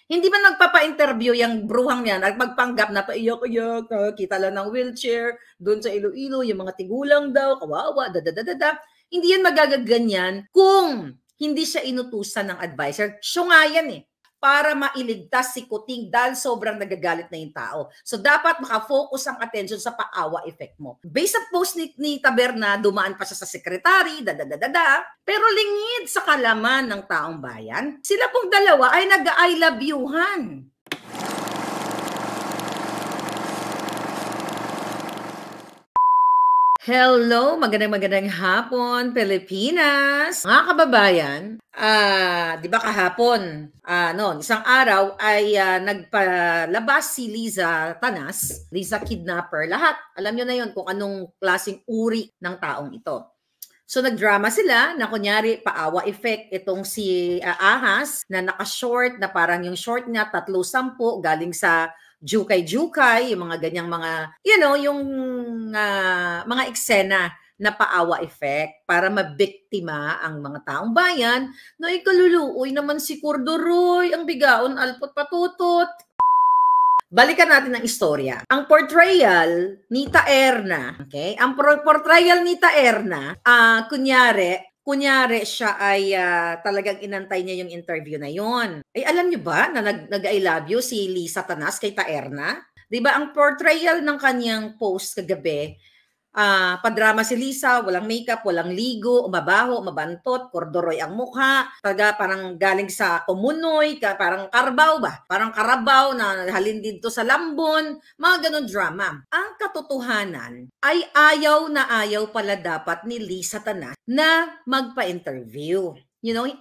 Hindi man nagpapa-interview yung bruhang yan at magpanggap na paiyak-iyak, kita lang ng wheelchair, doon sa Iloilo, yung mga tigulang daw, kawawa, dadadadada. Hindi yan magagaganyan kung hindi siya inutusan ng advisor. Siya nga yan eh, para mailigtas si Kuting dahil sobrang nagagalit na yung tao. So dapat makafocus ang attention sa paawa effect mo. Based sa post ni Taberna, dumaan pa siya sa secretary, dadadadada, pero lingid sa kalaman ng taong bayan, sila pong dalawa ay nag-I love you-han. Hello, magandang hapon, Pilipinas. Mga kababayan, di ba kahapon, isang araw ay nagpalabas si Liza Tanas, Liza Kidnapper, lahat. Alam nyo na yon kung anong klaseng uri ng taong ito. So nagdrama sila na kunyari paawa effect itong si Ahas na naka-short na parang yung short niya 3-10 galing sa Jukay-Jukay, yung mga ganyang mga, yung mga eksena na paawa effect para mabiktima ang mga taong bayan na ikaluluoy naman si Cordoroy, ang bigaon alpot patutot. Balikan natin ang istorya. Ang portrayal ni Taerna, okay? Ang portrayal ni Taerna, kunyari siya ay talagang inantay niya yung interview na yon. Ay alam niyo ba na nag-I love you si Liza Tanas kay Taerna? 'Di ba ang portrayal ng kanyang post kagabi, padrama si Liza, walang makeup, walang ligo, mabaho, mabantot, Cordoroy ang mukha, parang galing sa Kumunoy, parang Carabao ba? Parang Carabao na halin dito sa Lambon, mga ganun drama. Ang katotohanan ay ayaw pala dapat ni Liza Tanas na magpa-interview.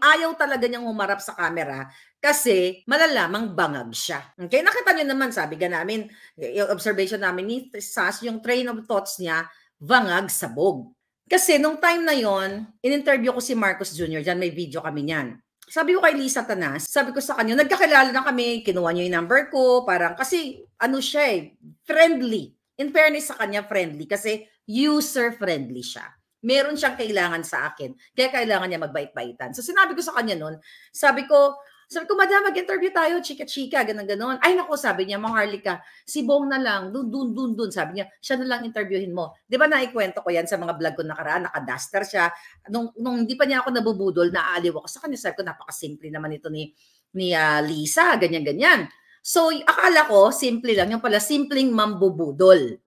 Ayaw talaga niyang humarap sa camera kasi malalamang bangag siya. Okay, nakita niyo naman, sabi nga namin, yung observation namin ni Sas, yung train of thoughts niya, bangag sabog. Kasi nung time na yon, in-interview ko si Marcos Jr., dyan may video kami niyan. Sabi ko kay Liza Tanas, sabi ko sa kanya, nagkakilala na kami, kinuha niyo yung number ko, parang kasi siya friendly. In fairness sa kanya, friendly kasi user-friendly siya. Meron siyang kailangan sa akin, kaya kailangan niya magbait-baitan. So sinabi ko sa kanya nun, sabi ko, madam, mag-interview tayo, chika-chika, ganun-ganon. Ay, naku, sabi niya, Maharlika, si Bong na lang, dun. Sabi niya, siya na lang interviewin mo. Di ba naikwento ko yan sa mga vlog ko nakaraan, naka-duster siya. Nung hindi pa niya ako nabubudol, naaaliw ako sa kanya. Sabi ko, napakasimple naman ito ni Liza, ganyan-ganyan. So, akala ko, simple lang. Yung pala, simpleng mambubudol.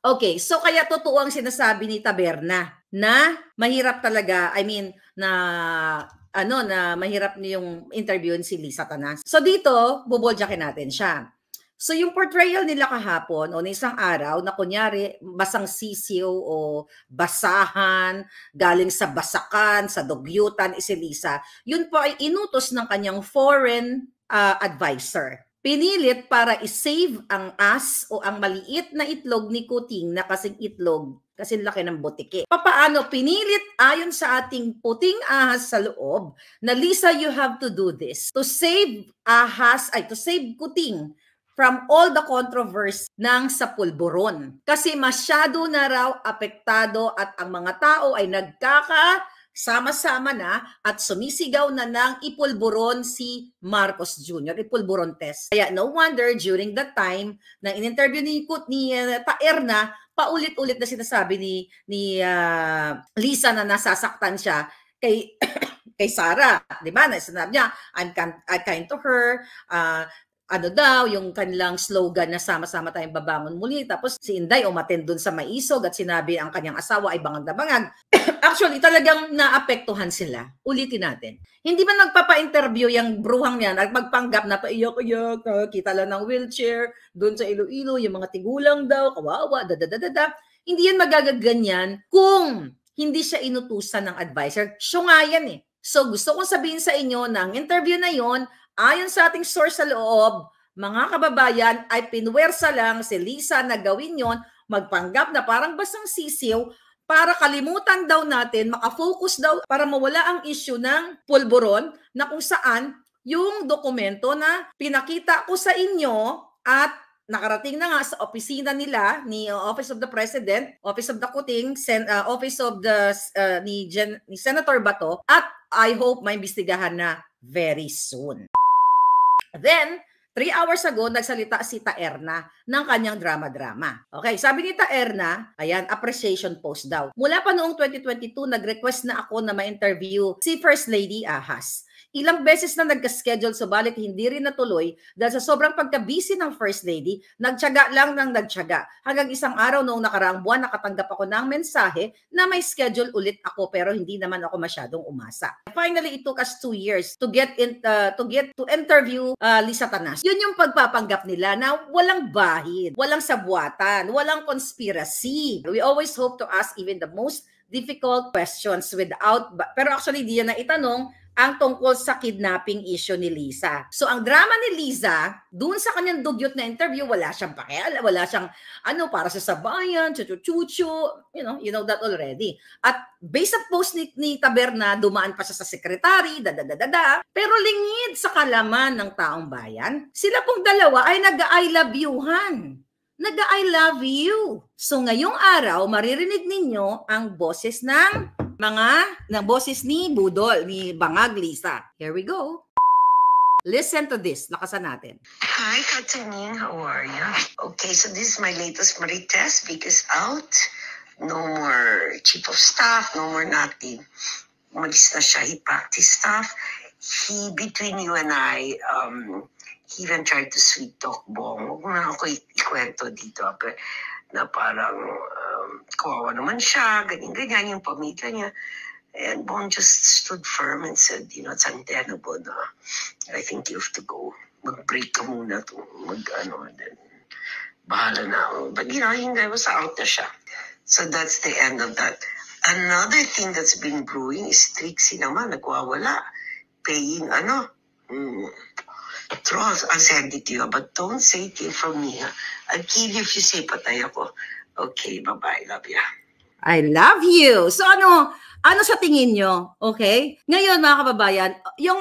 Okay, so kaya totoo ang sinasabi ni Taberna na mahirap talaga, na mahirap yung interview si Liza Tanas. So dito, buboljakin natin siya. So yung portrayal nila kahapon o isang araw na kunyari basang sisiw o basahan, galing sa basakan, sa dugyutan, si Liza, yun po ay inutos ng kanyang foreign advisor. Pinilit para i-save ang as o ang maliit na itlog ni Kuting na kasing itlog, kasing laki ng butike. Papaano pinilit ayon sa ating puting ahas sa loob na Liza, you have to do this to save to save Kuting from all the controversy ng sa pulburon. Kasi masyado na raw apektado at ang mga tao ay sama-sama na at sumisigaw na ng ipulburon si Marcos Jr., ipulburon test. Kaya no wonder during that time na in-interview ni Taerna, paulit-ulit na sinasabi ni Liza na nasasaktan siya kay kay Sara, 'di ba? Sinabi niya, I'm kind to her, yung kanilang slogan na sama-sama tayong babangon muli. Tapos si Inday umattend dun sa Maisog at sinabi ang kanyang asawa ay bangag na bangag. Actually, talagang naapektuhan sila. Ulitin natin. Hindi man nagpapa-interview yung bruhang yan at magpanggap na paiyak-iyak, kita lang ng wheelchair, doon sa Iloilo, yung mga tigulang daw, kawawa, dadadadada. Hindi yan magagaganyan kung hindi siya inutusan ng advisor. Siya nga yan eh. So gusto kong sabihin sa inyo na ang interview na yon, ayon sa ating source sa loob, mga kababayan, ay pinwersa lang si Liza na gawin yon, magpanggap na parang basang sisiw para kalimutan daw natin, makafocus daw para mawala ang issue ng pulburon na kung saan yung dokumento na pinakita ko sa inyo at nakarating na nga sa opisina nila ni Office of the President, Office of the Kuting, Office of the ni Senator Bato, at I hope may imbestigahan na very soon. Then 3 hours ago, nagsalita si Taerna ng kanyang drama-drama. Okay, sabi ni Taerna, ayan, appreciation post daw. Mula pa noong 2022, nag-request na ako na ma-interview si First Lady Ahas. Ilang beses na nagka-schedule subalit hindi rin natuloy dahil sa sobrang pagka-busy ng First Lady, nagtiyaga lang ng nagtiyaga. Hanggang isang araw noong nakaraang buwan, nakatanggap ako ng mensahe na may schedule ulit ako pero hindi naman ako masyadong umasa. Finally, it took us 2 years to get to interview Lisa Tanas. Yun yung pagpapanggap nila na walang bahid, walang sabwatan, walang conspiracy. We always hope to ask even the most difficult questions pero actually di yan na itanong ang tungkol sa kidnapping issue ni Lisa. So ang drama ni Lisa, dun sa kanyang dugyot na interview, wala siyang pakialam, wala siyang para sa sabayan, chuchu-chuchu, you know that already. At based sa post ni Taberna, dumaan pa siya sa secretary, pero lingid sa kalaman ng taong bayan, sila pong dalawa ay nag-I love you-han. Nag-I love you. So ngayong araw, maririnig ninyo ang boses ng boses ni Budol, ni Bangag Lisa. Here we go. Listen to this. Lakasan natin. Hi, Kataning. How are you? Okay, so this is my latest Marites. Vic is out. No more chief of staff. No more nothing. Umalis na siya. He practiced staff. Between you and I, he even tried to sweet talk Bong. Huwag mo na ako ikwento dito. Na parang kawawa naman siya, ganyan yung pamilya niya. And Bong just stood firm and said, it's untenable na I think you have to go. Mag-break ka muna then bahala na ako. But yung guy was out na siya. So that's the end of that. Another thing that's been brewing is Trixie naman, nagwawala. Paying trolls, I'll send it to you, but don't say it from me. I'll kill you if you say patay ako. Okay, bye-bye. Love ya. I love you. So ano sa tingin nyo? Okay? Ngayon mga kababayan, yung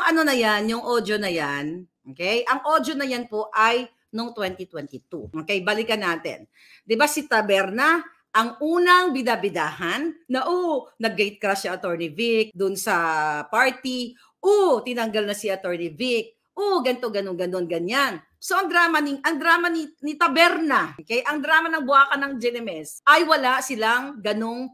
yung audio na yan, okay? Ang audio na yan po ay noong 2022. Okay, balikan natin. 'Di ba si Taberna, ang unang bidabidahan na nag-gate crash si Attorney Vic dun sa party, tinanggal na si Attorney Vic, ganito, ganyan. So ang drama ni Taberna, okay? Ang drama ng Buwakan ng Genemes ay wala silang ganong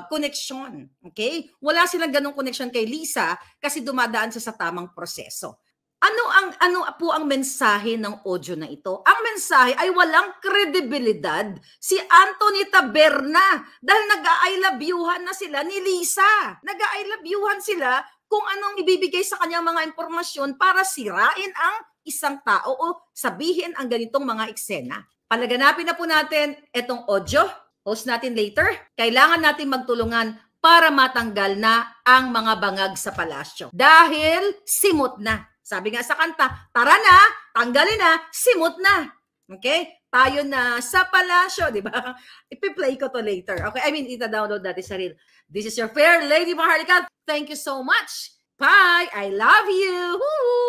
connection, okay? Wala silang ganong connection kay Lisa kasi dumadaan siya sa tamang proseso. Ano po ang mensahe ng audio na ito? Ang mensahe ay walang kredibilidad si Anthony Taberna dahil nag-I love you-han na sila ni Lisa. Nag-I love you-han sila kung anong ibibigay sa kanyang mga impormasyon para sirain ang isang tao o sabihin ang ganitong mga eksena. Palaganapin na po natin itong audio. Post natin later. Kailangan natin magtulungan para matanggal na ang mga bangag sa palasyo. Dahil simot na. Sabi nga sa kanta, tara na, tanggalin na, simot na. Okay? Tayo na sa palasyo, di ba? Ipi-play ko to later. Okay? I mean, ita-download natin sa reel. This is your fair lady Maharlika. Thank you so much. Bye. I love you. Woo!